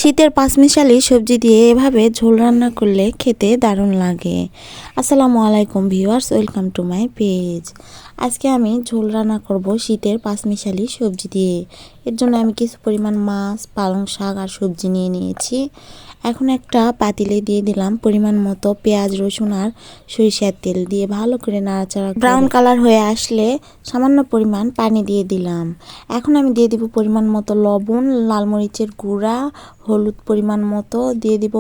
শীতের পাঁচমিশালি সবজি দিয়ে এভাবে ঝোল রান্না করলে খেতে দারুণ লাগে। আসসালামু আলাইকুম viewers, welcome to my page. আজকে আমি ঝোল রান্না করব শীতের পাঁচমিশালি সবজি দিয়ে। এর জন্য আমি কিছু পরিমাণ মাছ, পালং শাক আর সবজি নিয়ে নিয়েছি। এখন একটা পাতিলে দিয়ে দিলাম পরিমাণ মতো পেঁয়াজ, রসুন আর সরিষার তেল দিয়ে ভালো করে নাড়াচাড়া ব্রাউন কালার হয়ে আসলে সামান্য পরিমাণ পানি দিয়ে দিলাম। এখন আমি দিয়ে দিব পরিমাণ মতো লবণ, লাল মরিচের গুঁড়া, হলুদ পরিমাণ মতো দিয়ে দিব,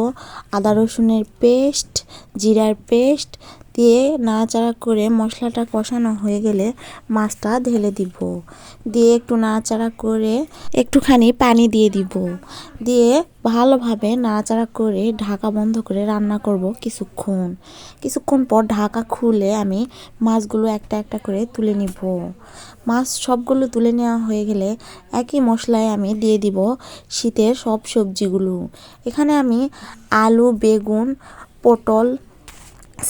আদা রসুনের পেস্ট, জিরার পেস্ট দিয়ে নাড়াচাড়া করে মশলাটা কষানো হয়ে গেলে মাছটা ঢেলে দিব। দিয়ে একটু নাড়াচাড়া করে একটুখানি পানি দিয়ে দিব। দিয়ে ভালোভাবে নাড়াচাড়া করে ঢাকা বন্ধ করে রান্না করব কিছুক্ষণ পর ঢাকা খুলে আমি মাছগুলো একটা একটা করে তুলে নিব। মাছ সবগুলো তুলে নেওয়া হয়ে গেলে একই মশলায় আমি দিয়ে দিব শীতের সব সবজিগুলো। এখানে আমি আলু, বেগুন, পটল,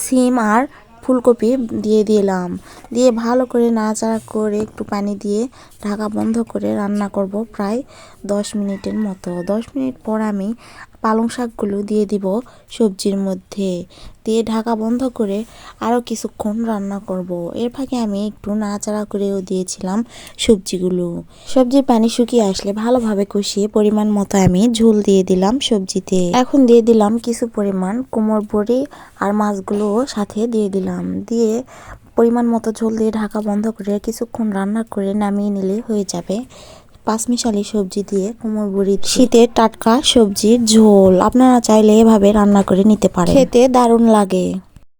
সিম আর ফুলকপি দিয়ে দিলাম। দিয়ে ভালো করে নাড়াচাড়া করে একটু পানি দিয়ে ঢাকা বন্ধ করে রান্না করব প্রায় 10 মিনিটের মতো। 10 মিনিট পর আমি পালং শাকগুলো দিয়ে দিব সবজির মধ্যে, দিয়ে ঢাকা বন্ধ করে আরও কিছুক্ষণ রান্না করব। এর ফাঁকে আমি একটু নাড়াচাড়া করেও দিয়েছিলাম সবজিগুলো। সবজির পানি শুকিয়ে আসলে ভালোভাবে কষিয়ে পরিমাণ মতো আমি ঝোল দিয়ে দিলাম সবজিতে। এখন দিয়ে দিলাম কিছু পরিমাণ কুমড়োর বড়ি আর মাছগুলো সাথে দিয়ে দিলাম। দিয়ে পরিমাণ মতো ঝোল দিয়ে ঢাকা বন্ধ করে কিছুক্ষণ রান্না করে নামিয়ে নিলে হয়ে যাবে পাঁচমিশালি সবজি দিয়ে কুমড়োর বড়ি। শীতের টাটকা সবজির ঝোল আপনারা চাইলে এভাবে রান্না করে নিতে পারেন, খেতে দারুণ লাগে।